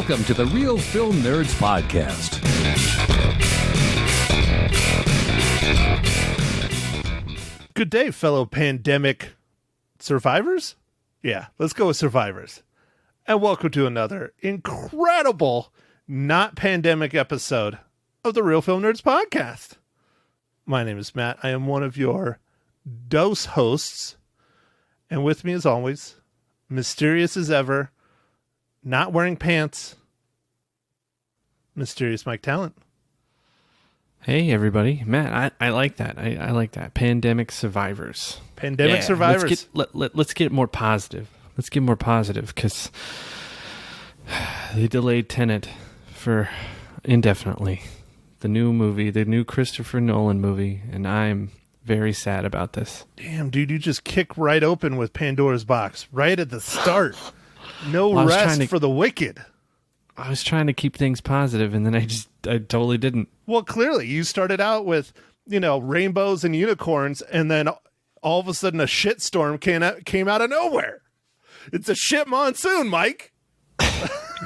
Welcome to the Real Film Nerds Podcast. Good day, fellow pandemic survivors. Yeah, let's go with survivors. And welcome to another incredible, not pandemic episode of the Real Film Nerds Podcast. My name is Matt. I am one of your dose hosts. And with me, as always, mysterious as ever, not wearing pants, mysterious Mike Talent. Hey, everybody. Matt, I like that. I like that. Pandemic survivors. Pandemic survivors. Let's get more positive. Let's get more positive because they delayed Tenet for indefinitely. The new movie, the new Christopher Nolan movie, and I'm very sad about this. Damn, dude, you just kick right open with Pandora's box right at the start. No rest for the wicked. I was trying to keep things positive, and then I totally didn't. Well, clearly, you started out with, rainbows and unicorns, and then all of a sudden a shitstorm came out of nowhere. It's a shit monsoon, Mike.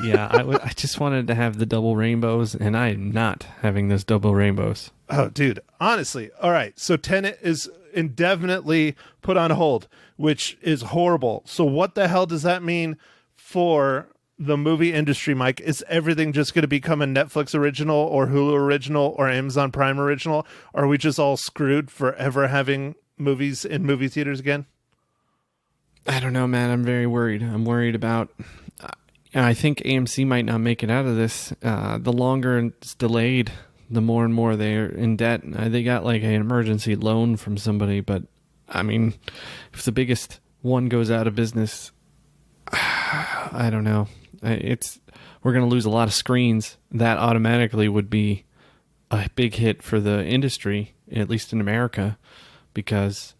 Yeah, I just wanted to have the double rainbows, and I am not having those double rainbows. Oh, dude, honestly. All right, so Tenet is indefinitely put on hold, which is horrible. So what the hell does that mean for the movie industry, Mike? Is everything just going to become a Netflix original or Hulu original or Amazon Prime original? Are we just all screwed forever having movies in movie theaters again? I don't know, man. I'm very worried. I'm worried about... I think AMC might not make it out of this. The longer it's delayed, the more and more they're in debt. They got like an emergency loan from somebody, but I mean, if the biggest one goes out of business, I don't know. We're going to lose a lot of screens. That automatically would be a big hit for the industry, at least in America, because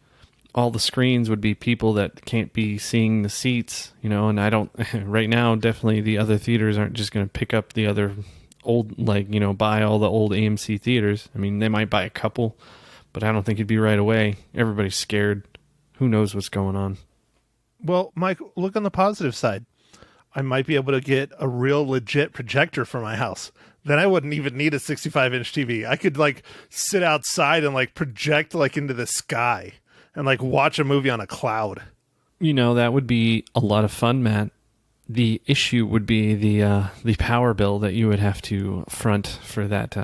all the screens would be people that can't be seeing the seats, and I don't, right now, definitely the other theaters aren't just going to pick up the other old, buy all the old AMC theaters. I mean, they might buy a couple, but I don't think it'd be right away. Everybody's scared. Who knows what's going on? Well, Mike, look on the positive side. I might be able to get a real legit projector for my house. Then I wouldn't even need a 65-inch TV. I could sit outside and project into the sky and watch a movie on a cloud. That would be a lot of fun, Matt. The issue would be the power bill that you would have to front for that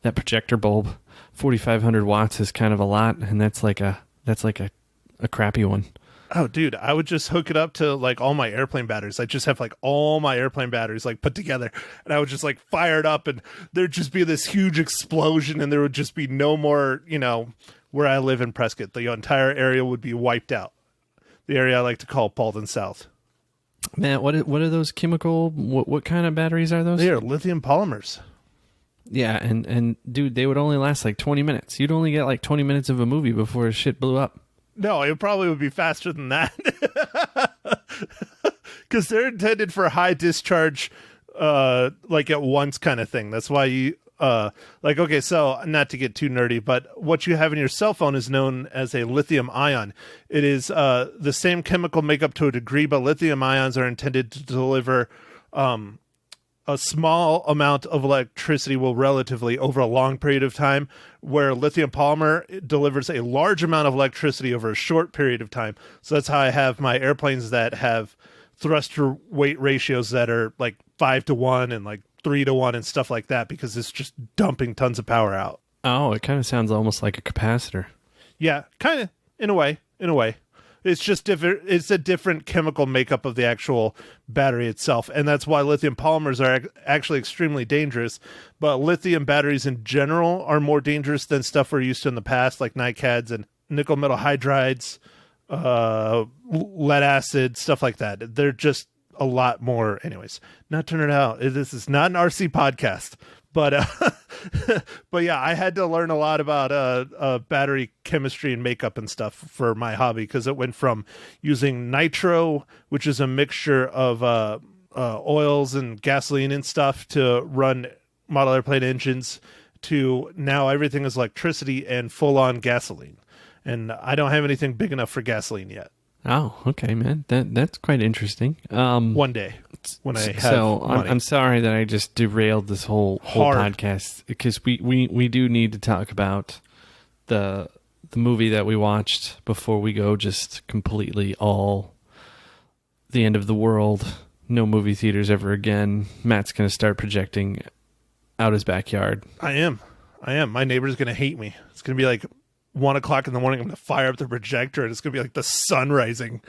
projector bulb. 4,500 watts is kind of a lot, and that's like a crappy one. Oh, dude, I would just hook it up to all my airplane batteries. I just have all my airplane batteries put together, and I would just fire it up, and there'd just be this huge explosion, and there would just be no more, where I live in Prescott. The entire area would be wiped out. The area I like to call Paulden South. Man, what are those chemical? What kind of batteries are those? They are lithium polymers. Yeah, and dude, they would only last 20 minutes. You'd only get 20 minutes of a movie before shit blew up. No, it probably would be faster than that. Because they're intended for high discharge, at once kind of thing. That's why you, okay, so not to get too nerdy, but what you have in your cell phone is known as a lithium ion. It is the same chemical makeup to a degree, but lithium ions are intended to deliver a small amount of electricity relatively over a long period of time, where lithium polymer delivers a large amount of electricity over a short period of time. So that's how I have my airplanes that have thrust to weight ratios that are 5-to-1 and 3-to-1 and stuff like that, because it's just dumping tons of power out. Oh, it kind of sounds almost like a capacitor. Yeah, kind of, in a way. It's just different. It's a different chemical makeup of the actual battery itself. And that's why lithium polymers are actually extremely dangerous. But lithium batteries in general are more dangerous than stuff we're used to in the past, like NiCads and nickel metal hydrides, lead acid, stuff like that. They're just a lot more. Anyways, not turn it out. This is not an RC podcast. But but yeah, I had to learn a lot about battery chemistry and makeup and stuff for my hobby, because it went from using nitro, which is a mixture of oils and gasoline and stuff to run model airplane engines, to now everything is electricity and full-on gasoline. And I don't have anything big enough for gasoline yet. Oh, okay, man. That's quite interesting. One day when I have money. I'm sorry that I just derailed this whole podcast, because we do need to talk about the movie that we watched before we go just completely all the end of the world. No movie theaters ever again. Matt's going to start projecting out his backyard. I am. My neighbor's going to hate me. It's going to be like 1 o'clock in the morning. I'm going to fire up the projector and it's going to be like the sun rising.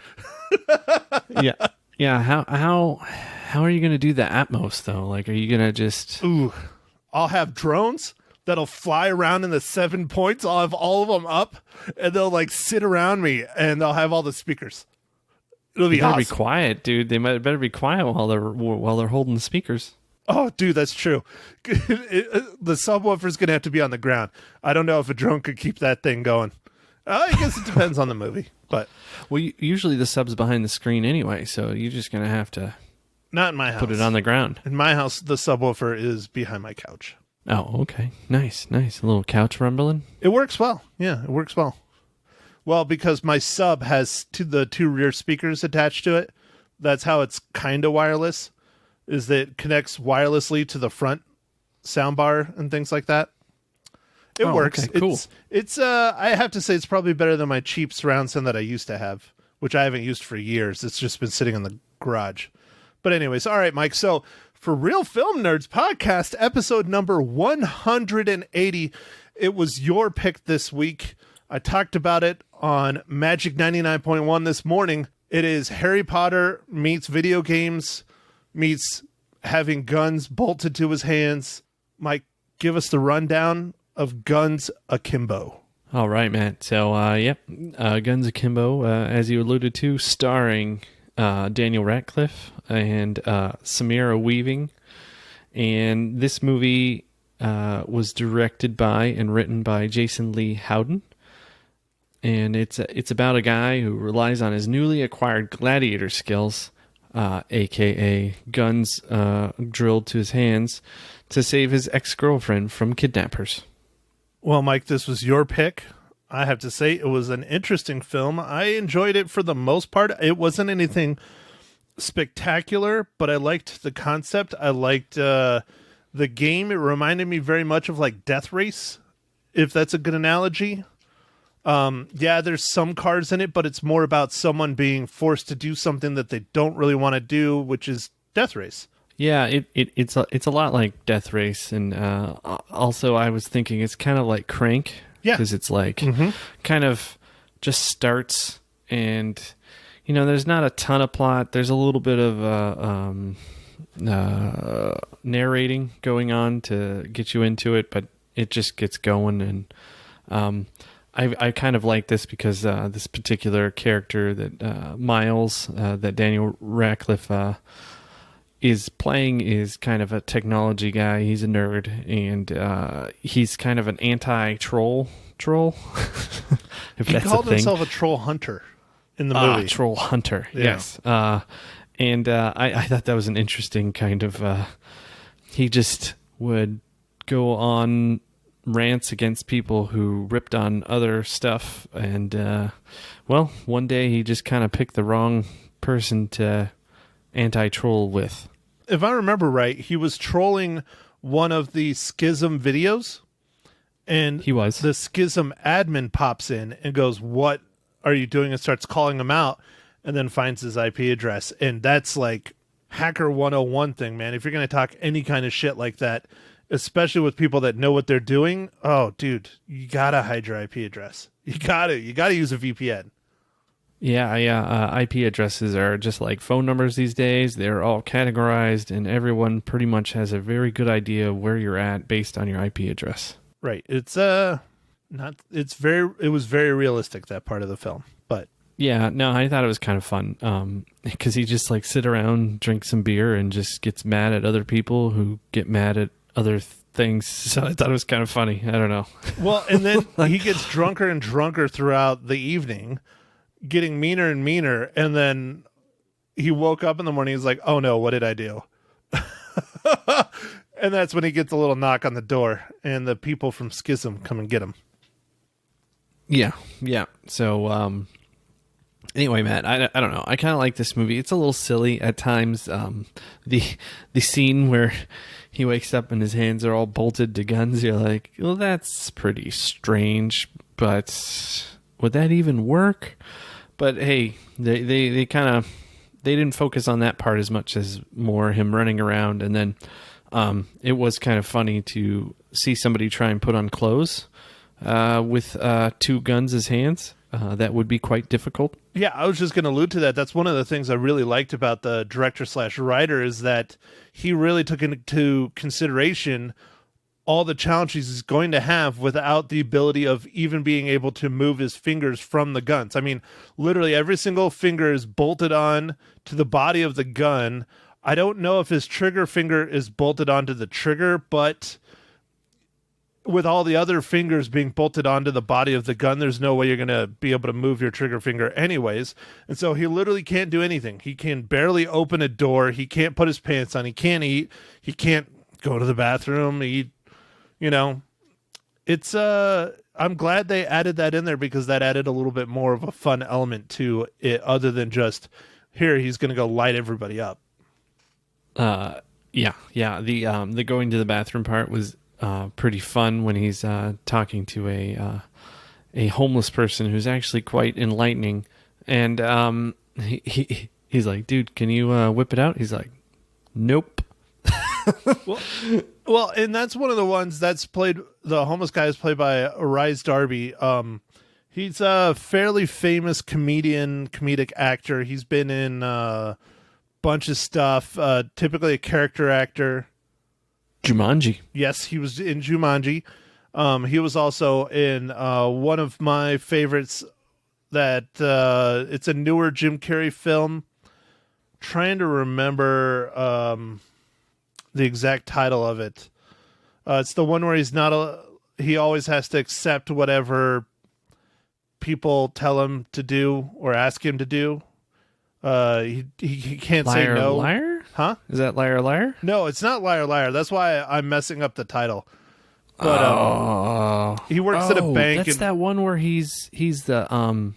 Yeah. How are you going to do the Atmos though? Like, are you going to just... Ooh, I'll have drones that'll fly around in the 7 points. I'll have all of them up and they'll like sit around me and they'll have all the speakers. It'll be awesome. Be quiet, dude. They better be quiet while they're holding the speakers. Oh, dude, that's true. The subwoofer's going to have to be on the ground. I don't know if a drone could keep that thing going. I guess it depends on the movie. But usually the sub's behind the screen anyway, so you're just going to have to... Not in my house. Put it on the ground. In my house, the subwoofer is behind my couch. Oh, okay. Nice. A little couch rumbling. It works well. Yeah, it works well. Well, because my sub has the two rear speakers attached to it. That's how it's kind of wireless, is that it connects wirelessly to the front soundbar and things like that. It works. Okay, cool. It's I have to say it's probably better than my cheap surround sound that I used to have, which I haven't used for years. It's just been sitting in the garage. But anyways, all right, Mike. So for Real Film Nerds Podcast, episode number 180, it was your pick this week. I talked about it on Magic 99.1 this morning. It is Harry Potter meets video games, meets having guns bolted to his hands. Mike, give us the rundown of Guns Akimbo. All right, Matt. So, Guns Akimbo, as you alluded to, starring Daniel Radcliffe and Samara Weaving. And this movie was directed by and written by Jason Lee Howden. And it's about a guy who relies on his newly acquired gladiator skills, a.k.a. guns drilled to his hands, to save his ex-girlfriend from kidnappers. Well, Mike, this was your pick. I have to say it was an interesting film. I enjoyed it for the most part. It wasn't anything spectacular, but I liked the concept. I liked the game. It reminded me very much of like Death Race, if that's a good analogy. There's some cars in it, but it's more about someone being forced to do something that they don't really want to do, which is Death Race. Yeah, it's a lot like Death Race, and also I was thinking it's kind of like Crank, because it's like kind of just starts, and there's not a ton of plot. There's a little bit of narrating going on to get you into it, but it just gets going, and I kind of like this because this particular character that Miles, that Daniel Radcliffe is playing, is kind of a technology guy. He's a nerd, and he's kind of an anti-troll. If he called himself a troll hunter in the movie. Troll hunter, yeah. Yes. And I thought that was an interesting kind of... he just would go on rants against people who ripped on other stuff, and one day he just kind of picked the wrong person to anti-troll with. If I remember right, he was trolling one of the Schism videos, and he was. The Schism admin pops in and goes, "What are you doing?" and starts calling him out, and then finds his IP address. And that's like Hacker 101 thing, man. If you're going to talk any kind of shit like that, especially with people that know what they're doing, oh, dude, you got to hide your IP address. You got to use a VPN. Yeah. IP addresses are just like phone numbers these days. They're all categorized, and everyone pretty much has a very good idea of where you're at based on your IP address. Right. It was very realistic, that part of the film. But yeah, no, I thought it was kind of fun. Because he just like sit around, drink some beer, and just gets mad at other people who get mad at other things. So I thought it was kind of funny. I don't know. Well, and then he gets drunker and drunker throughout the evening, getting meaner and meaner, and then he woke up in the morning. He's like, "Oh no, what did I do?" And that's when he gets a little knock on the door, and the people from Schism come and get him. Yeah. So Anyway, Matt, I don't know. I kind of like this movie. It's a little silly at times. The scene where he wakes up and his hands are all bolted to guns. You're like, well, that's pretty strange, but would that even work? But hey, they kind of didn't focus on that part as much as more him running around, and then it was kind of funny to see somebody try and put on clothes with two guns as hands. That would be quite difficult. Yeah, I was just going to allude to that. That's one of the things I really liked about the director/writer is that he really took into consideration all the challenges he's going to have without the ability of even being able to move his fingers from the guns. I mean, literally every single finger is bolted on to the body of the gun. I don't know if his trigger finger is bolted onto the trigger, but with all the other fingers being bolted onto the body of the gun, there's no way you're going to be able to move your trigger finger anyways. And so he literally can't do anything. He can barely open a door. He can't put his pants on. He can't eat. He can't go to the bathroom. It's I'm glad they added that in there because that added a little bit more of a fun element to it other than just here, he's going to go light everybody up. Yeah. The going to the bathroom part was pretty fun when he's talking to a homeless person who's actually quite enlightening, and he's like, "Dude, can you whip it out?" He's like, "Nope." well, and that's one of the ones that's played. The homeless guy is played by Rise Darby. He's a fairly famous comedic actor. He's been in a bunch of stuff. Typically a character actor. Jumanji. Yes, he was in Jumanji. He was also in one of my favorites that it's a newer Jim Carrey film. Trying to remember the exact title of it. It's the one where he always has to accept whatever people tell him to do or ask him to do. He can't say no. Liar? Huh? Is that Liar Liar? No, it's not Liar Liar. That's why I'm messing up the title. But he works at a bank. That's that one where he's the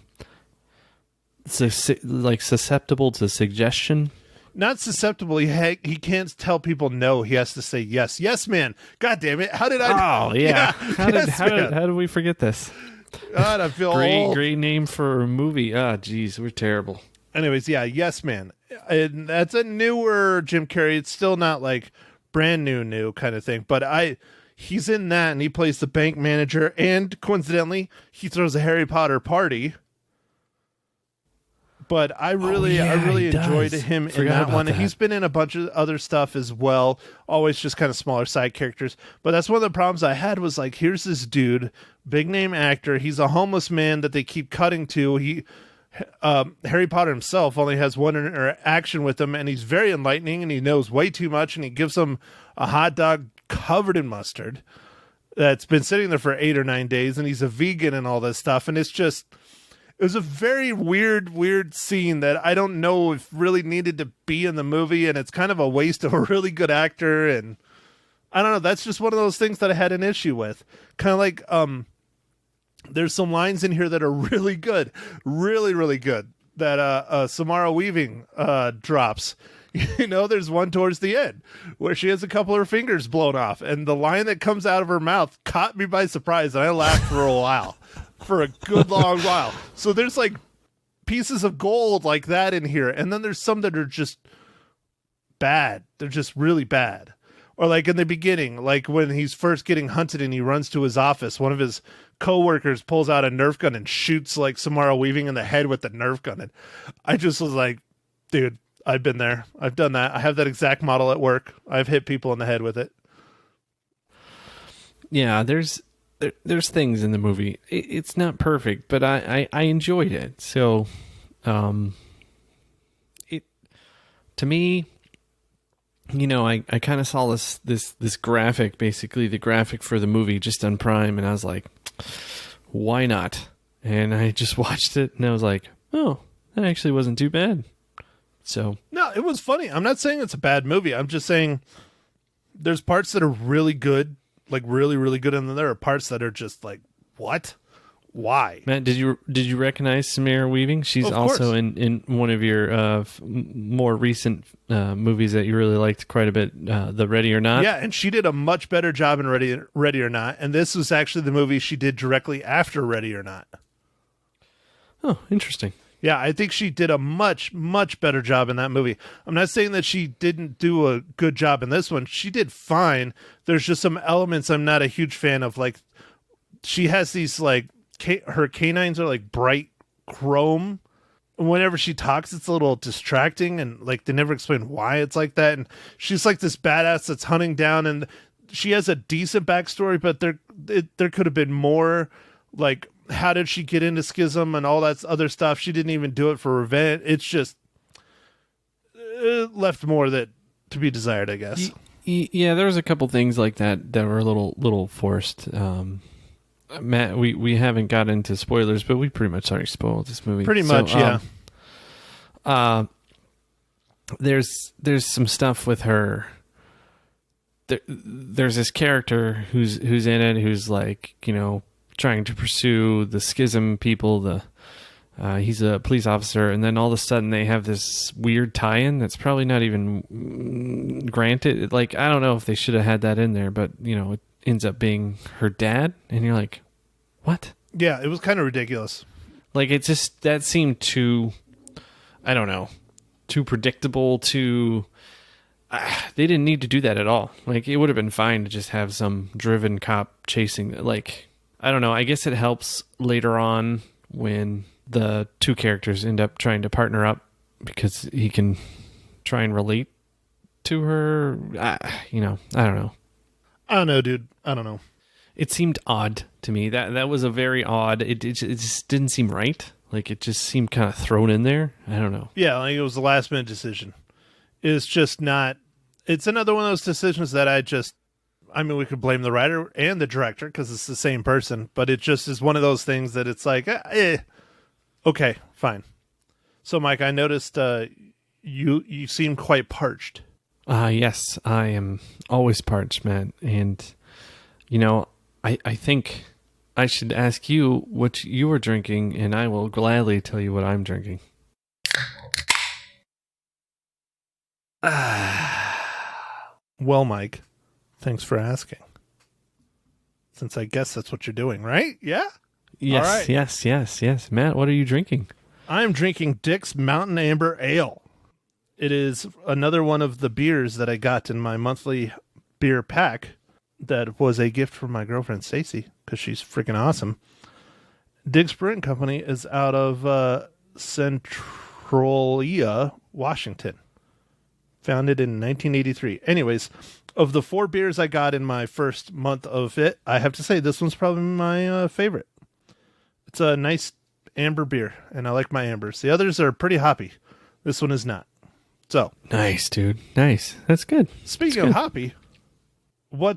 susceptible to suggestion. Not susceptible. He can't tell people no. He has to say yes. Yes, man. God damn it! How did I? Oh yeah. How did we forget this? God, I feel old. Great name for a movie. Ah, geez, we're terrible. Anyways, yeah, Yes Man. And that's a newer Jim Carrey. It's still not like brand new kind of thing, but he's in that and he plays the bank manager, and coincidentally, he throws a Harry Potter party. But I really enjoyed him in that one. He's been in a bunch of other stuff as well, always just kind of smaller side characters. But that's one of the problems I had was like, here's this dude, big name actor. He's a homeless man that they keep cutting to. Harry Potter himself only has one interaction with him, and he's very enlightening, and he knows way too much, and he gives him a hot dog covered in mustard that's been sitting there for 8 or 9 days, and he's a vegan and all this stuff, and it was a very weird scene that I don't know if really needed to be in the movie, and it's kind of a waste of a really good actor, and I don't know, that's just one of those things that I had an issue with. Kind of like, there's some lines in here that are really good, really good, that Samara Weaving drops. There's one towards the end where she has a couple of her fingers blown off, and the line that comes out of her mouth caught me by surprise, and I laughed for a while. For a good long while. So there's like pieces of gold like that in here, and then there's some that are just bad. They're just really bad. Or like in the beginning, like when he's first getting hunted and he runs to his office, one of his coworkers pulls out a Nerf gun and shoots like Samara Weaving in the head with the Nerf gun. And I just was like, dude, I've been there. I've done that. I have that exact model at work. I've hit people in the head with it. Yeah, there's things in the movie. It's not perfect, but I enjoyed it. So, it to me, I kind of saw this graphic, basically the graphic for the movie, just on Prime, and I was like, why not? And I just watched it, and I was like, oh, that actually wasn't too bad. So no, it was funny. I'm not saying it's a bad movie. I'm just saying there's parts that are really good. Like really good, and then there are parts that are just like, what Why? Matt, did you recognize Samara Weaving? She's Of also course. in one of your more recent movies that you really liked quite a bit, the Ready or Not. Yeah, and she did a much better job in Ready or Not, and this was actually the movie she did directly after Ready or Not. Oh, interesting. Yeah, I think she did a much, much better job in that movie. I'm not saying that she didn't do a good job in this one. She did fine. There's just some elements I'm not a huge fan of. Like, she has these, like, her canines are, like, bright chrome. Whenever she talks, it's a little distracting, and, like, they never explain why it's like that. And she's, like, this badass that's hunting down, and she has a decent backstory, but there could have been more, like, how did she get into Schism and all that other stuff? She didn't even do it for revenge. It's just left more that to be desired, I guess. Yeah, there was a couple things like that were a little forced. Matt, we haven't got into spoilers, but we pretty much already spoiled this movie. Pretty much, yeah. There's some stuff with her. There's this character who's in it who's like, you know, trying to pursue the Schism people. He's a police officer, and then all of a sudden they have this weird tie-in that's probably not even granted. Like, I don't know if they should have had that in there, but you know, it ends up being her dad, and you're like, what? Yeah, it was kind of ridiculous. Like, it just, that seemed too, I don't know, too predictable, too. They didn't need to do that at all. Like, it would have been fine to just have some driven cop chasing, like, I don't know. I guess it helps later on when the two characters end up trying to partner up because he can try and relate to her. You know, I don't know. I don't know, dude. I don't know. It seemed odd to me. That was a very odd. It just didn't seem right. Like, it just seemed kind of thrown in there. I don't know. Yeah, like it was a last minute decision. It's just not. It's another one of those decisions that I mean, we could blame the writer and the director because it's the same person, but it just is one of those things that it's like, okay, fine. So, Mike, I noticed you seem quite parched. Yes, I am always parched, man. And, you know, I think I should ask you what you are drinking, and I will gladly tell you what I'm drinking. Well, Mike, thanks for asking. Since I guess that's what you're doing, right? Yeah? Yes, All right. yes. Matt, what are you drinking? I'm drinking Dick's Mountain Amber Ale. It is another one of the beers that I got in my monthly beer pack that was a gift from my girlfriend, Stacy, because she's freaking awesome. Dick's Brewing Company is out of Centralia, Washington. Founded in 1983. Anyways, of the 4 beers I got in my first month of it, I have to say this one's probably my favorite. It's a nice amber beer, and I like my ambers. The others are pretty hoppy. This one is not. So Nice, dude. Nice. That's good. speaking of hoppy, what,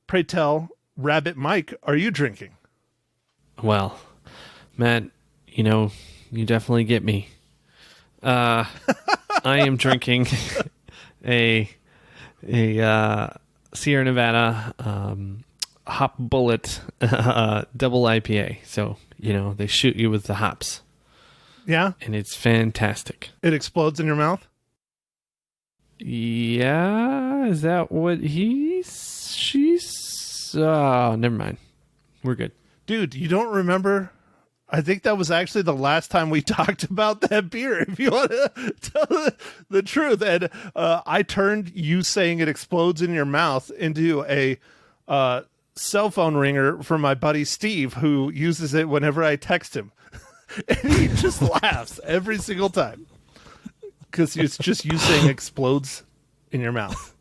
pray tell, Rabbit Mike, are you drinking? Well, Matt, you know, you definitely get me. I am drinking a Sierra Nevada hop bullet double IPA. So, you know, they shoot you with the hops, Yeah? and it's fantastic. It explodes in your mouth? Yeah, is that what she's? Oh, never mind. We're good. Dude, you don't remember? I think that was actually the last time we talked about that beer, if you want to tell the truth. And I turned you saying it explodes in your mouth into a cell phone ringer for my buddy Steve, who uses it whenever I text him. And he just laughs every single time. Because it's just you saying explodes in your mouth.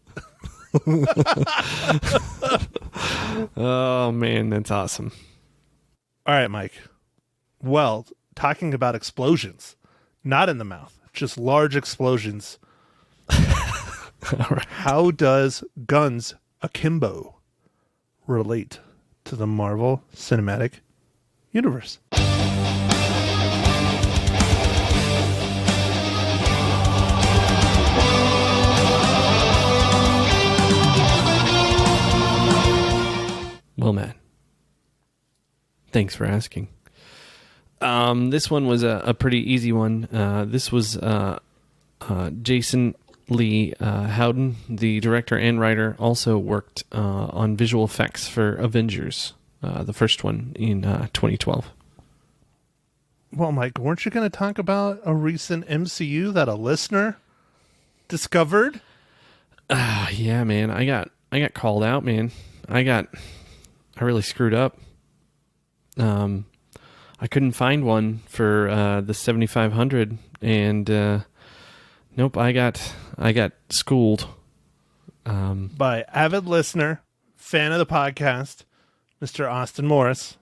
Oh, man, that's awesome. All right, Mike. Well, talking about explosions, not in the mouth, just large explosions. All right. How does Guns Akimbo relate to the Marvel Cinematic Universe? Well, man, Thanks for asking. This one was a pretty easy one. This was Jason Lee Howden, the director and writer, also worked on visual effects for Avengers, the first one in 2012. Well, Mike, weren't you going to talk about a recent MCU that a listener discovered? Yeah, man. I got called out, man. I really screwed up. I couldn't find one for the 7500, and nope, I got schooled By avid listener, fan of the podcast, Mr. Austin Morris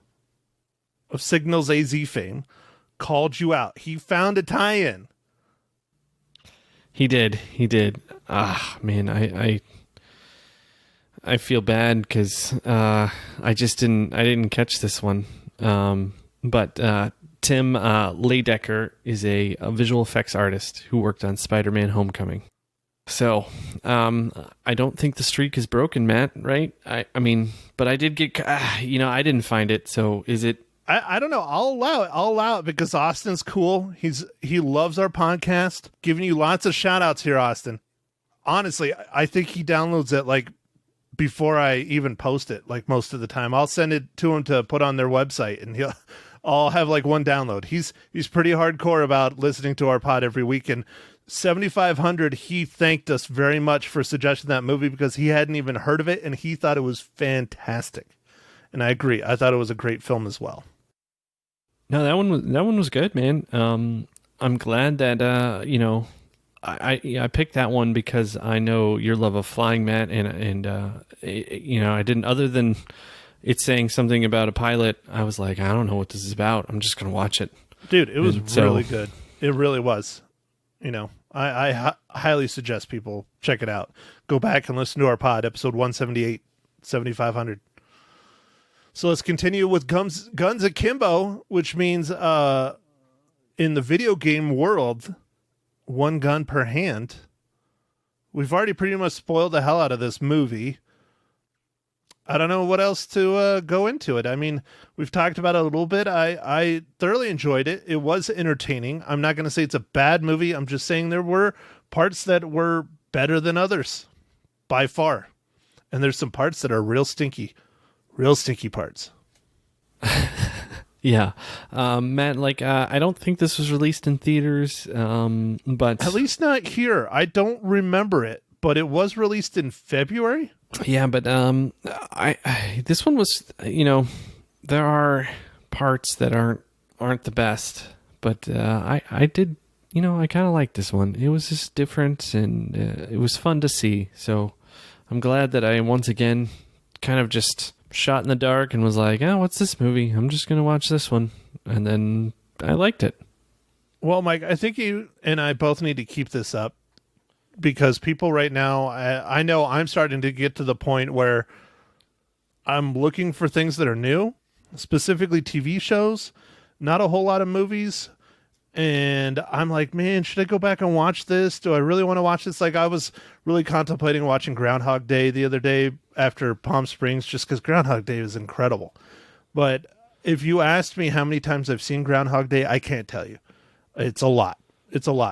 of Signals AZ fame, called you out. He found a tie-in. He did. Man, I feel bad because I didn't catch this one. But Tim Leidecker is a visual effects artist who worked on Spider-Man Homecoming. So I don't think the streak is broken, Matt, right? I mean, but I did get, I didn't find it. So is it? I don't know. I'll allow it because Austin's cool. He loves our podcast. Giving you lots of shout outs here, Austin. Honestly, I think he downloads it like before I even post it, like most of the time. I'll send it to him to put on their website and I'll have like one download. He's pretty hardcore about listening to our pod every week. And 7500, he thanked us very much for suggesting that movie because he hadn't even heard of it and he thought it was fantastic. And I agree. I thought it was a great film as well. No, that one was good, man. I'm glad that I picked that one because I know your love of flying, Matt, and I didn't, other than it saying something about a pilot, I was like, I don't know what this is about. I'm just gonna watch it, dude. It was really good. It really was. I highly suggest people check it out. Go back and listen to our pod, episode 178, 7500. So let's continue with Guns Akimbo, which means in the video game world, one gun per hand. We've already pretty much spoiled the hell out of this movie. I don't know what else to go into it. I mean, we've talked about it a little bit. I thoroughly enjoyed it. It was entertaining. I'm not going to say it's a bad movie. I'm just saying there were parts that were better than others by far. And there's some parts that are real stinky parts. Yeah. Matt, I don't think this was released in theaters, but at least not here. I don't remember it, but it was released in February. Yeah, but this one was, there are parts that aren't the best, but I did, I kind of liked this one. It was just different and it was fun to see. So I'm glad that I once again kind of just shot in the dark and was like, oh, what's this movie? I'm just going to watch this one. And then I liked it. Well, Mike, I think you and I both need to keep this up because people right now, I know I'm starting to get to the point where I'm looking for things that are new, specifically TV shows, not a whole lot of movies. And I'm like, man, should I go back and watch this? Do I really want to watch this? Like, I was really contemplating watching Groundhog Day the other day after Palm Springs, just because Groundhog Day is incredible. But if you asked me how many times I've seen Groundhog Day, I can't tell you. It's a lot.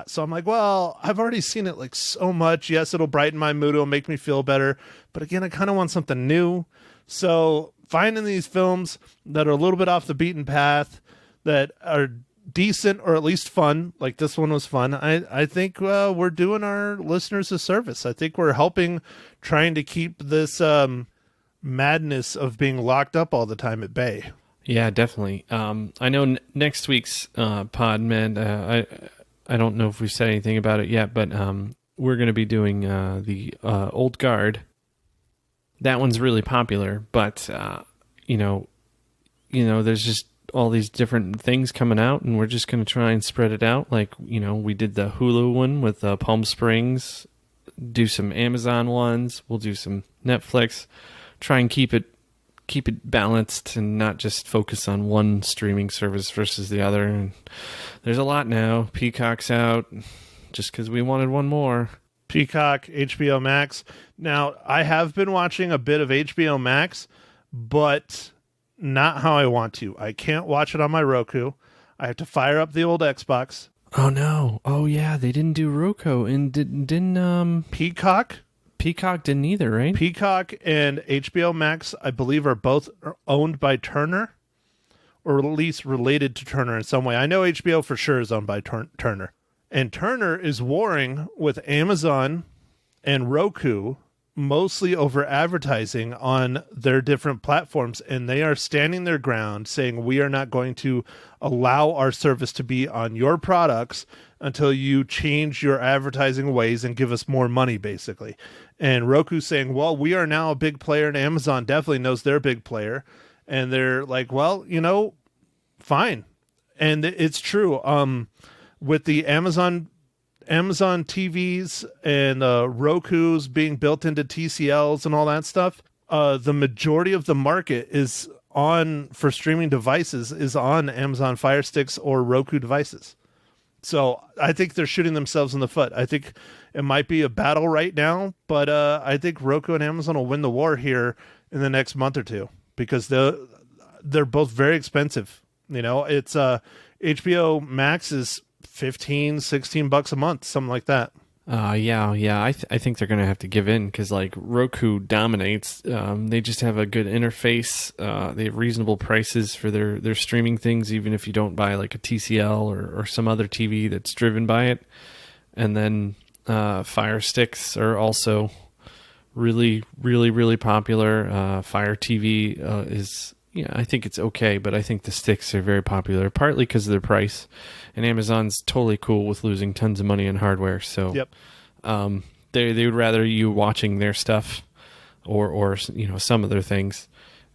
So I'm like, well, I've already seen it like so much. Yes, it'll brighten my mood. It'll make me feel better. But again, I kind of want something new. So finding these films that are a little bit off the beaten path, that are decent or at least fun, like this one was fun, I think we're doing our listeners a service. I think we're helping, trying to keep this madness of being locked up all the time at bay. Yeah, definitely. I know next week's pod, man, I don't know if we've said anything about it yet, but we're going to be doing the Old Guard. That one's really popular, but there's just all these different things coming out, and we're just going to try and spread it out. Like, we did the Hulu one with Palm Springs, do some Amazon ones. We'll do some Netflix, try and keep it balanced and not just focus on one streaming service versus the other. And there's a lot now. Peacock's out just because we wanted one more. Peacock, HBO Max. Now, I have been watching a bit of HBO Max, but not how I want to. I can't watch it on my Roku. I have to fire up the old Xbox. Oh no! Oh yeah, they didn't do Roku, and didn't Peacock didn't either, right? Peacock and HBO Max, I believe, are both owned by Turner, or at least related to Turner in some way. I know HBO for sure is owned by Turner. And Turner is warring with Amazon and Roku, mostly over advertising on their different platforms. And they are standing their ground saying, we are not going to allow our service to be on your products until you change your advertising ways and give us more money, basically. And Roku's saying, well, we are now a big player, and Amazon definitely knows they're a big player. And they're like, well, fine. And it's true. With the Amazon TVs and Roku's being built into TCLs and all that stuff, the majority of the market is for streaming devices is on Amazon Fire Sticks or Roku devices. So I think they're shooting themselves in the foot. I think it might be a battle right now, but I think Roku and Amazon will win the war here in the next month or two, because they're both very expensive. It's HBO Max is $15-$16 a month, something like that. I think they're gonna have to give in, because like Roku dominates. They just have a good interface. They have reasonable prices for their streaming things, even if you don't buy like a TCL or some other TV that's driven by it. And then Fire Sticks are also really, really, really popular. Fire TV is, I think it's okay, but I think the sticks are very popular, partly because of their price. And Amazon's totally cool with losing tons of money on hardware. So yep. They would rather you watching their stuff or some of their things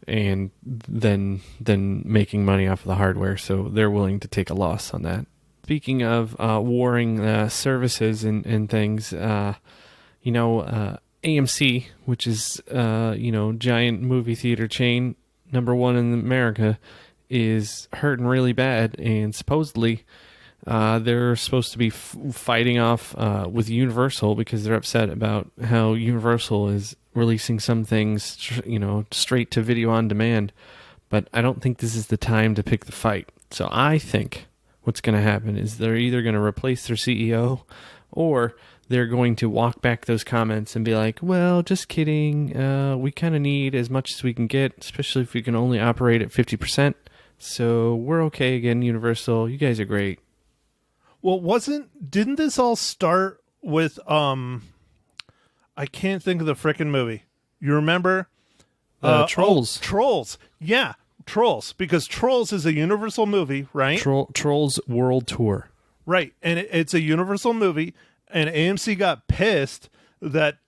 and then making money off of the hardware. So they're willing to take a loss on that. Speaking of warring services and things, AMC, which is giant movie theater chain, #1 in America, is hurting really bad, and supposedly they're supposed to be fighting off with Universal, because they're upset about how Universal is releasing some things straight to video on demand. But I don't think this is the time to pick the fight. So I think what's going to happen is they're either going to replace their CEO, or they're going to walk back those comments and be like, well, just kidding. We kind of need as much as we can get, especially if we can only operate at 50%. So we're okay again, Universal. You guys are great. Well, didn't this all start with, I can't think of the frickin' movie. You remember? Trolls. Trolls. Yeah, Trolls. Because Trolls is a Universal movie, right? Trolls World Tour. Right. And it's a Universal movie. And AMC got pissed that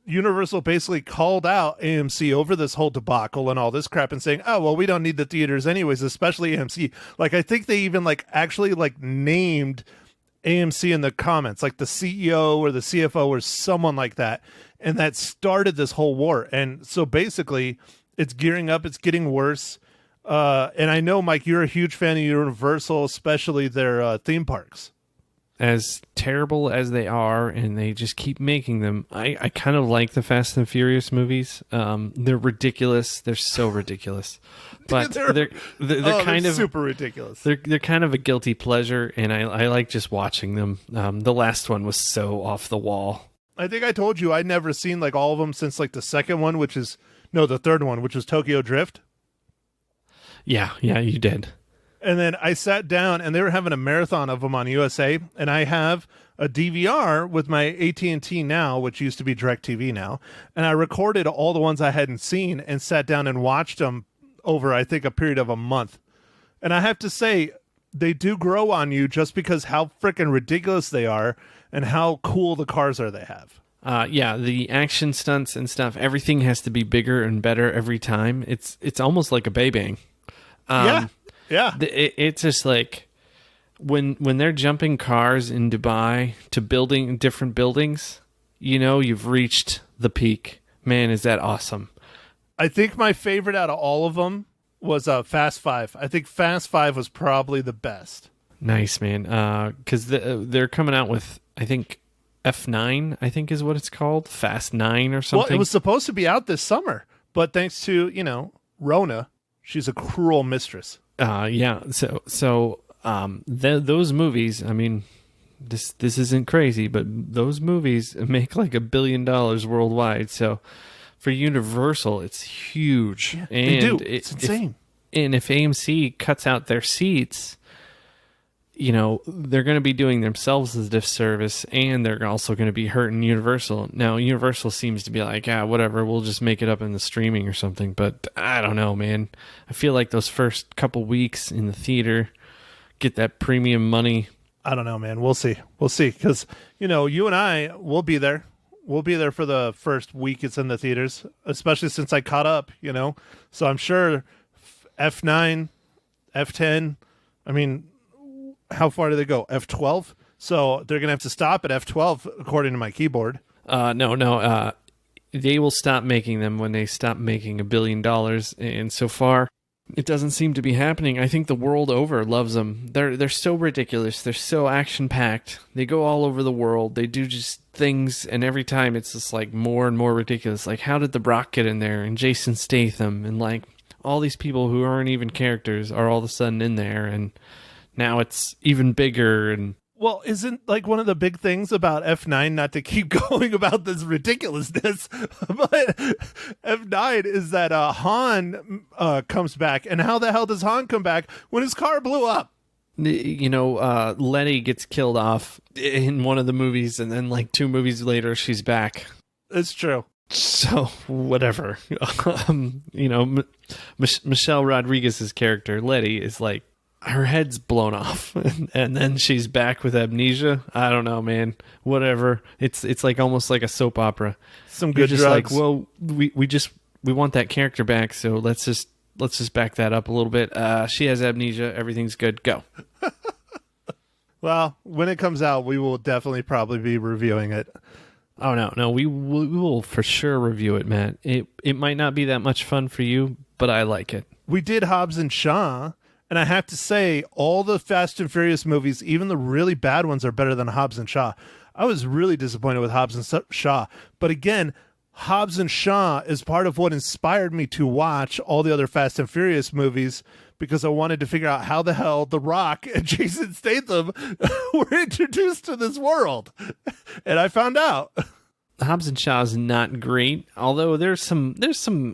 Universal basically called out AMC over this whole debacle and all this crap, and saying, oh, well, we don't need the theaters anyways, especially AMC. Like, I think they even actually named AMC in the comments, like the CEO or the CFO or someone like that. And that started this whole war. And so basically it's gearing up. It's getting worse. And I know, Mike, you're a huge fan of Universal, especially their theme parks. As terrible as they are, and they just keep making them, I kind of like the Fast and Furious movies. They're ridiculous. They're so ridiculous, but they're kind of super ridiculous. They're kind of a guilty pleasure, and I like just watching them. The last one was so off the wall. I think I told you I'd never seen all of them since the second one, the third one, which was Tokyo Drift. Yeah, you did. And then I sat down, and they were having a marathon of them on USA, and I have a DVR with my AT&T Now, which used to be DirecTV now, and I recorded all the ones I hadn't seen and sat down and watched them over, I think, a period of a month. And I have to say, they do grow on you just because how freaking ridiculous they are and how cool the cars are they have. The action stunts and stuff, everything has to be bigger and better every time. It's almost like a Bay-Bang. Yeah. It's just when they're jumping cars in Dubai to building different buildings, you've reached the peak. Man, is that awesome. I think my favorite out of all of them was Fast 5. I think Fast 5 was probably the best. Nice, man. Because they're coming out with, I think, F9, I think is what it's called. Fast 9 or something. Well, it was supposed to be out this summer, but thanks to, Rona, She's a cruel mistress. Yeah. Those movies, I mean, this isn't crazy, but those movies make like $1 billion worldwide. So for Universal, it's huge. Yeah, and they do. It's insane. If AMC cuts out their seats, you know, they're going to be doing themselves a disservice, and they're also going to be hurting Universal. Now, Universal seems to be like, whatever, we'll just make it up in the streaming or something. But I don't know, man. I feel like those first couple weeks in the theater, get that premium money. I don't know, man. We'll see. Because, you know, you and I will be there. We'll be there for the first week it's in the theaters, especially since I caught up, you know. So I'm sure F9, F10, I mean, how far do they go? F12? So they're going to have to stop at F12, according to my keyboard. No. They will stop making them when they stop making $1 billion. And so far, it doesn't seem to be happening. I think the world over loves them. They're so ridiculous. They're so action-packed. They go all over the world. They do just things, and every time it's just like more and more ridiculous. Like, how did The Rock get in there? And Jason Statham, and like all these people who aren't even characters are all of a sudden in there, and now it's even bigger. And well, isn't like one of the big things about F9, not to keep going about this ridiculousness, but F9 is that Han comes back. And how the hell does Han come back when his car blew up? You know, Letty gets killed off in one of the movies, and then like 2 movies later, she's back. It's true. So whatever. You know, Michelle Rodriguez's character, Letty, is like, her head's blown off, and then she's back with amnesia. I don't know, man. Whatever. It's like almost like a soap opera. Some good just drugs. Like, well, we want that character back, so let's just back that up a little bit. She has amnesia. Everything's good. Go. Well, when it comes out, we will definitely probably be reviewing it. Oh no, we will for sure review it, Matt. It might not be that much fun for you, but I like it. We did Hobbs and Shaw. And I have to say, all the Fast and Furious movies, even the really bad ones, are better than Hobbs and Shaw. I was really disappointed with Hobbs and Shaw. But again, Hobbs and Shaw is part of what inspired me to watch all the other Fast and Furious movies, because I wanted to figure out how the hell The Rock and Jason Statham were introduced to this world. And I found out. Hobbs and Shaw is not great, although there's some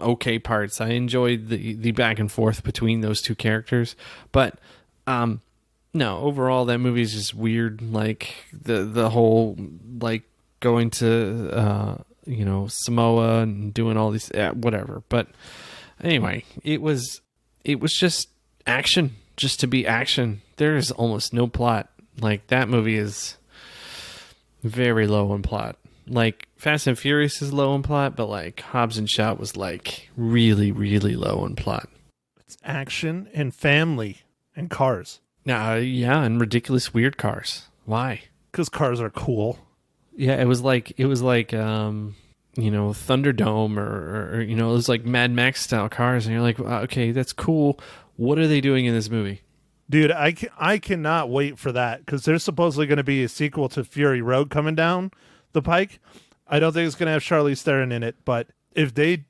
okay parts. I enjoyed the back and forth between those two characters, but no, overall that movie is just weird. Like the whole like going to you know, Samoa and doing all these whatever. But anyway, it was just action, just to be action. There is almost no plot. Like, that movie is very low in plot. Like, Fast and Furious is low in plot, but like Hobbs and Shaw was like really, really low in plot. It's action and family and cars. Yeah, and ridiculous weird cars. Why? Because cars are cool. Yeah, it was like you know, Thunderdome or you know, it was like Mad Max style cars, and you're like, okay, that's cool. What are they doing in this movie? Dude, I cannot wait for that, because there's supposedly going to be a sequel to Fury Road coming down the pike. I don't think it's going to have Charlize Theron in it, but if they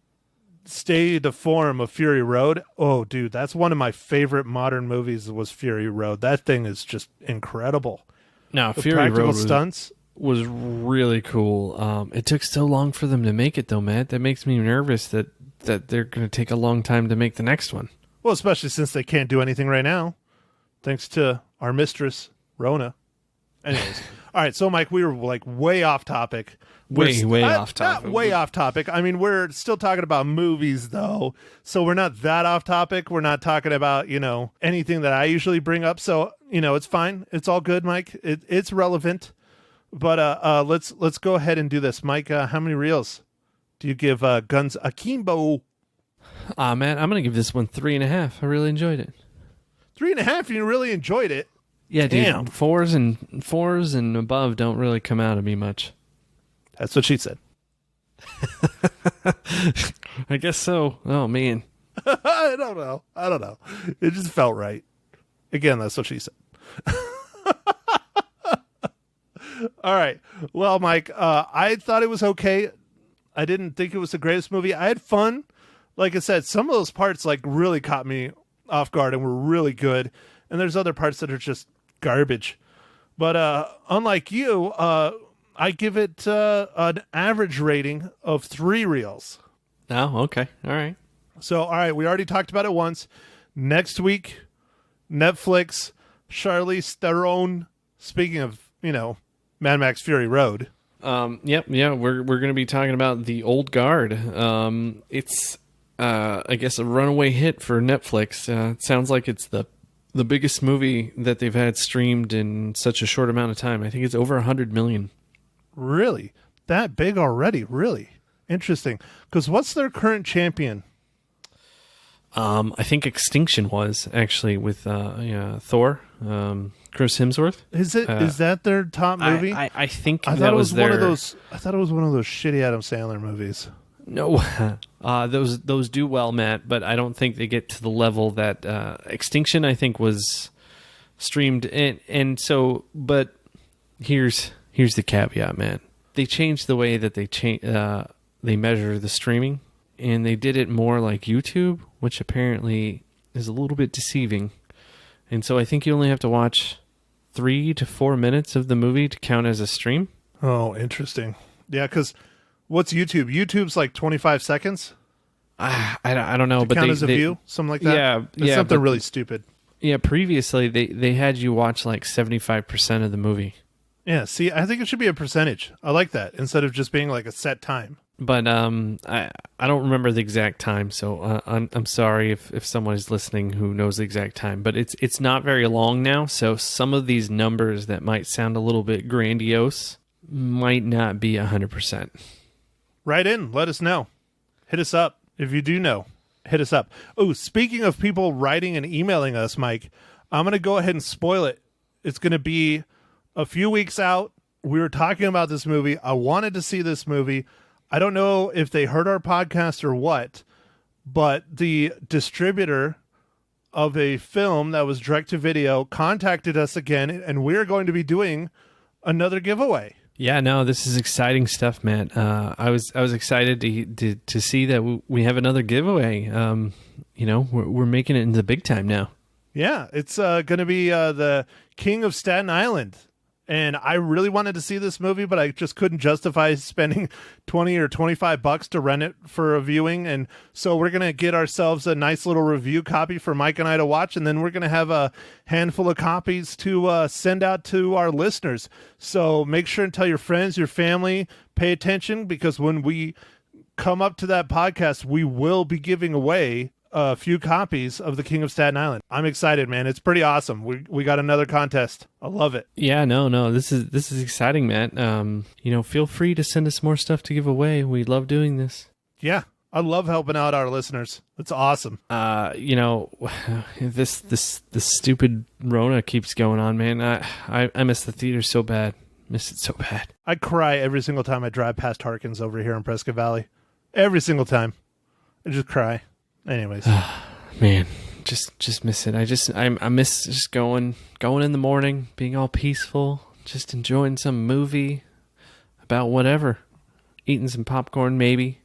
stay the form of Fury Road, oh, dude, that's one of my favorite modern movies was Fury Road. That thing is just incredible. Now, The Fury practical Road stunts was really cool. It took so long for them to make it, though, Matt. That makes me nervous that they're going to take a long time to make the next one. Well, especially since they can't do anything right now, thanks to our mistress, Rona. Anyways. All right, so Mike, we were like way off topic. Way off topic. Not way off topic. I mean, we're still talking about movies, though, so we're not that off topic. We're not talking about, you know, anything that I usually bring up. So, you know, it's fine. It's all good, Mike. It's relevant. But let's go ahead and do this, Mike. How many reels do you give Guns Akimbo? Man, I'm gonna give this one 3.5. I really enjoyed it. 3.5. You really enjoyed it. Yeah, dude. Damn. Fours and above don't really come out of me much. That's what she said. I guess so. Oh man. I don't know. It just felt right. Again, that's what she said. All right. Well, Mike, I thought it was okay. I didn't think it was the greatest movie. I had fun, like I said, some of those parts like really caught me off guard and were really good. And there's other parts that are just garbage. But unlike you, I give it an average rating of 3 reels. Oh, okay. All right. So, all right, we already talked about it once. Next week, Netflix, Charlize Theron. Speaking of, Mad Max Fury Road. Yep. Yeah. We're going to be talking about The Old Guard. It's, I guess, a runaway hit for Netflix. It sounds like it's the biggest movie that they've had streamed in such a short amount of time. I think it's over 100 million. Really? That big already? Really? Interesting. Because what's their current champion? I think Extinction was actually with Thor, Chris Hemsworth. Is that their top movie? I think I that thought it was their... one of those. I thought it was one of those shitty Adam Sandler movies. No, those do well, Matt, but I don't think they get to the level that Extinction, I think, was streamed. And so, but here's the caveat, man. They changed the way that they measure the streaming, and they did it more like YouTube, which apparently is a little bit deceiving. And so I think you only have to watch 3 to 4 minutes of the movie to count as a stream. Oh, interesting. Yeah, because what's YouTube? YouTube's like 25 seconds? I don't know. To but count as a view? Something like that? Yeah. Something really stupid. Yeah, previously they had you watch like 75% of the movie. Yeah, see, I think it should be a percentage. I like that, instead of just being like a set time. But I don't remember the exact time, so I'm sorry if someone is listening who knows the exact time. But it's not very long now, so some of these numbers that might sound a little bit grandiose might not be 100%. Write in, let us know. Hit us up if you do know. Hit us up. Oh, speaking of people writing and emailing us, Mike, I'm going to go ahead and spoil it. It's going to be a few weeks out. We were talking about this movie. I wanted to see this movie. I don't know if they heard our podcast or what, but the distributor of a film that was direct to video contacted us again, and we're going to be doing another giveaway. Yeah, no, this is exciting stuff, man. I was excited to see that we have another giveaway. We're making it into the big time now. Yeah, it's going to be the King of Staten Island. And I really wanted to see this movie, but I just couldn't justify spending $20 or $25 to rent it for a viewing. And so we're going to get ourselves a nice little review copy for Mike and I to watch. And then we're going to have a handful of copies to send out to our listeners. So make sure and tell your friends, your family, pay attention, because when we come up to that podcast, we will be giving away a few copies of The King of Staten Island. I'm excited, man. It's pretty awesome. We got another contest. I love it. Yeah, no. This is exciting, man. Feel free to send us more stuff to give away. We love doing this. Yeah, I love helping out our listeners. It's awesome. This stupid Rona keeps going on, man. I miss the theater so bad. Miss it so bad. I cry every single time I drive past Harkins over here in Prescott Valley. Every single time. I just cry. Anyways, man, just miss it. I miss just going in the morning, being all peaceful, just enjoying some movie about whatever, eating some popcorn maybe.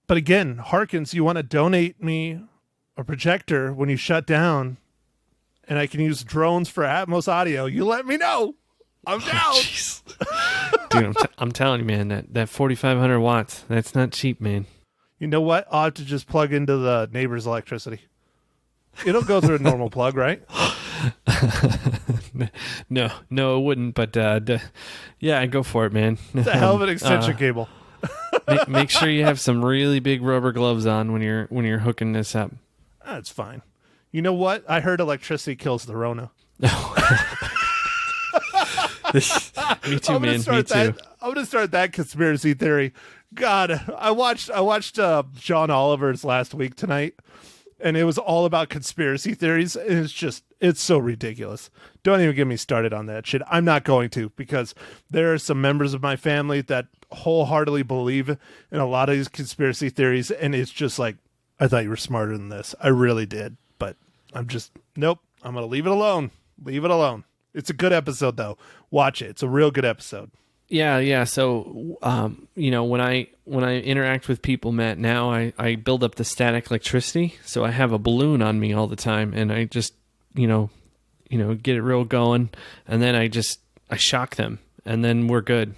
But again, Harkins, you want to donate me a projector when you shut down, and I can use drones for Atmos audio. You let me know. I'm down. Dude, I'm telling you, man, that 4,500 watts, that's not cheap, man. You know what? I'll have to just plug into the neighbor's electricity. It'll go through a normal plug, right? No, it wouldn't. But yeah, go for it, man. It's a hell of an extension cable. make sure you have some really big rubber gloves on when you're hooking this up. That's fine. You know what? I heard electricity kills the Rona. Me too, man. Me too. I'm gonna start that conspiracy theory. God, I watched John Oliver's last week tonight, and it was all about conspiracy theories, and it's so ridiculous. Don't even get me started on that shit. I'm not going to, because there are some members of my family that wholeheartedly believe in a lot of these conspiracy theories, and it's just like, I thought you were smarter than this. I really did, but nope. I'm gonna leave it alone. Leave it alone. It's a good episode, though. Watch it. It's a real good episode. Yeah. So, when I interact with people, Matt, now I build up the static electricity. So I have a balloon on me all the time, and I just, get it real going, and then I shock them, and then we're good.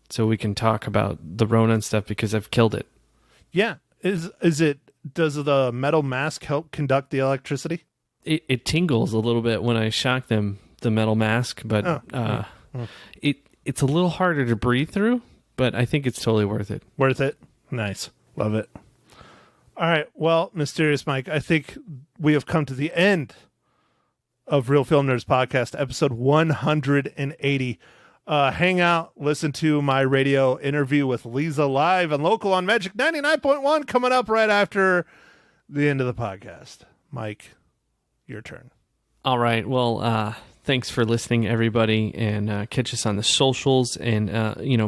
So we can talk about the Ronin stuff because I've killed it. Yeah. Does the metal mask help conduct the electricity? It tingles a little bit when I shock them, the metal mask, but it's a little harder to breathe through, but I think it's totally worth it. Worth it? Nice. Love it. All right. Well, Mysterious Mike, I think we have come to the end of Real Film Nerds Podcast, episode 180. Hang out, listen to my radio interview with Lisa live and local on Magic 99.1 coming up right after the end of the podcast. Mike, your turn. All right. Well, thanks for listening, everybody, and catch us on the socials, and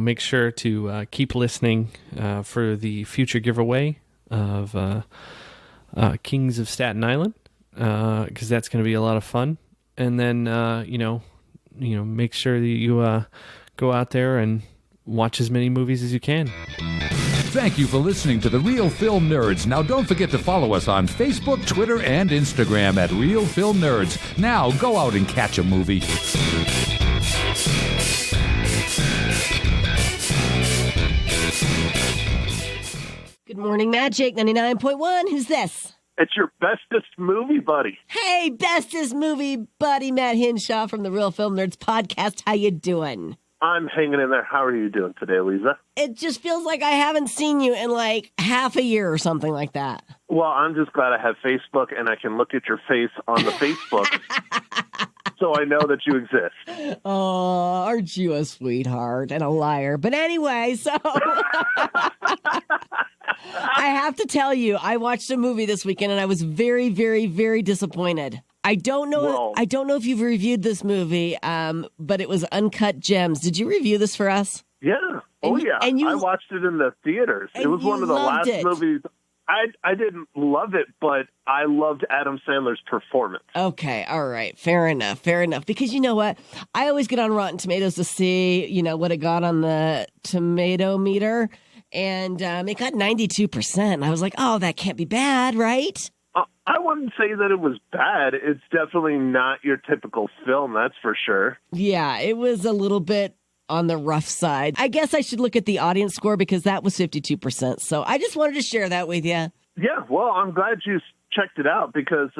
make sure to keep listening for the future giveaway of Kings of Staten Island, because that's going to be a lot of fun. And then make sure that you go out there and watch as many movies as you can. Thank you for listening to The Real Film Nerds. Now, don't forget to follow us on Facebook, Twitter, and Instagram at Real Film Nerds. Now, go out and catch a movie. Good morning, Magic 99.1. Who's this? It's your bestest movie buddy. Hey, bestest movie buddy, Matt Hinshaw from the Real Film Nerds Podcast. How you doing? I'm hanging in there. How are you doing today, Lisa? It just feels like I haven't seen you in like half a year or something like that. Well, I'm just glad I have Facebook and I can look at your face on the Facebook so I know that you exist. Oh, aren't you a sweetheart and a liar? But anyway, so I have to tell you, I watched a movie this weekend and I was very, very, very disappointed. I don't know. Whoa. I don't know if you've reviewed this movie, but it was Uncut Gems. Did you review this for us? Yeah. Yeah. And I watched it in the theaters. It was one of the last movies. I didn't love it, but I loved Adam Sandler's performance. Okay. All right. Fair enough. Because you know what? I always get on Rotten Tomatoes to see, what it got on the tomato meter. And it got 92%. And I was like, oh, that can't be bad, right? I wouldn't say that it was bad. It's definitely not your typical film, that's for sure. Yeah, it was a little bit on the rough side. I guess I should look at the audience score because that was 52%. So I just wanted to share that with you. Yeah, well, I'm glad you checked it out because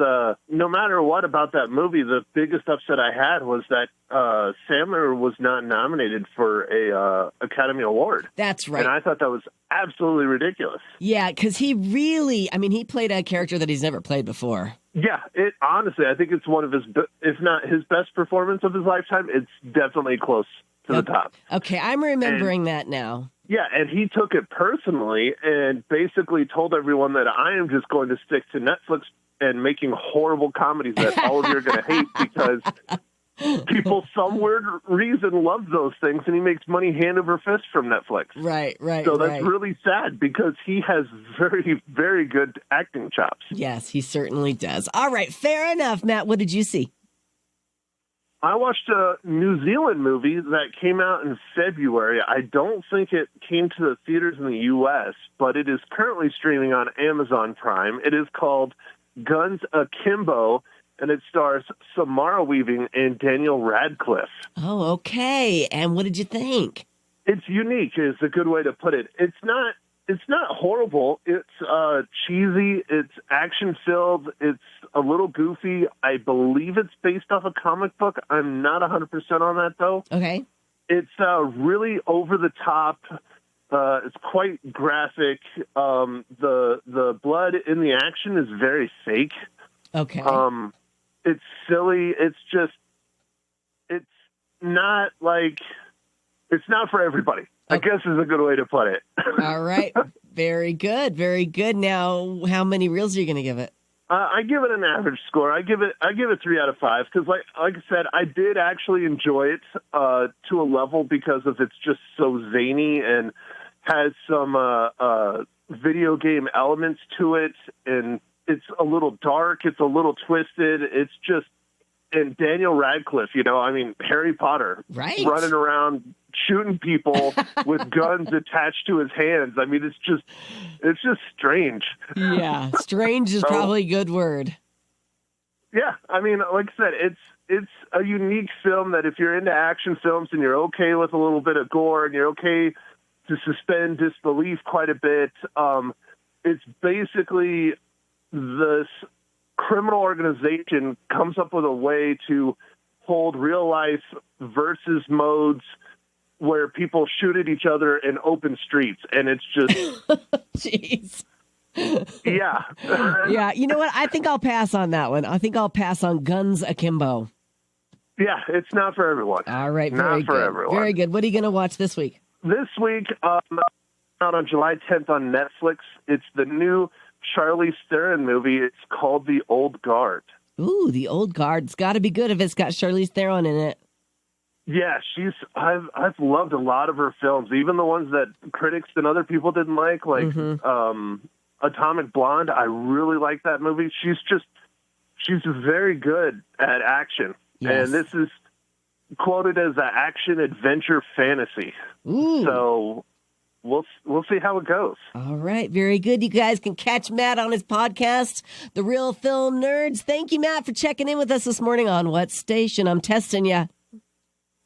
no matter what about that movie, the biggest upset I had was that Sandler was not nominated for a Academy Award. That's right. And I thought that was absolutely ridiculous. Yeah, because he played a character that he's never played before. Yeah, honestly, I think it's one of his, if not his best performance of his lifetime, it's definitely close to the top. Okay, I'm remembering that now. Yeah, and he took it personally and basically told everyone that I am just going to stick to Netflix and making horrible comedies that all of you are going to hate because people, some weird reason, love those things, and he makes money hand over fist from Netflix. Right. So that's really sad because he has very, very good acting chops. Yes, he certainly does. All right, fair enough, Matt. What did you see? I watched a New Zealand movie that came out in February. I don't think it came to the theaters in the U.S., but it is currently streaming on Amazon Prime. It is called Guns Akimbo, and it stars Samara Weaving and Daniel Radcliffe. Oh, okay. And what did you think? It's unique is a good way to put it. It's not horrible. It's cheesy. It's action-filled. It's a little goofy. I believe it's based off a comic book. I'm not 100% on that, though. Okay. It's really over-the-top. It's quite graphic. The blood in the action is very fake. Okay. It's silly. It's not for everybody. I guess is a good way to put it. All right. Very good. Very good. Now, how many reels are you going to give it? I give it an average score. I give it 3 out of 5 because, like I said, I did actually enjoy it to a level because of it's just so zany and has some video game elements to it, and it's a little dark. It's a little twisted. and Daniel Radcliffe, Harry Potter, Right. running around shooting people with guns attached to his hands. I mean, it's just strange. Yeah, strange is probably a good word. Yeah, I mean, like I said, it's a unique film that if you're into action films and you're okay with a little bit of gore and you're okay to suspend disbelief quite a bit, it's basically this criminal organization comes up with a way to hold real life versus modes where people shoot at each other in open streets, and it's just Jeez. yeah. Yeah, you know what? I think I'll pass on that one. I think I'll pass on Guns Akimbo. Yeah, it's not for everyone. All right, very not for good. everyone. Very good. What are you going to watch this week? This week, out on July 10th on Netflix, it's the new Charlize Theron movie. It's called The Old Guard. Ooh, The Old Guard. It's got to be good if it's got Charlize Theron in it. Yeah, I've loved a lot of her films, even the ones that critics and other people didn't like Atomic Blonde. I really like that movie. She's very good at action. Yes. And this is quoted as an action adventure fantasy. Ooh. So we'll see how it goes. All right, very good. You guys can catch Matt on his podcast, The Real Film Nerds. Thank you, Matt, for checking in with us this morning on what station? I'm testing you.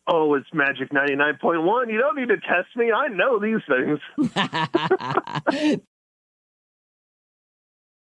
Oh, it's Magic 99.1. You don't need to test me. I know these things.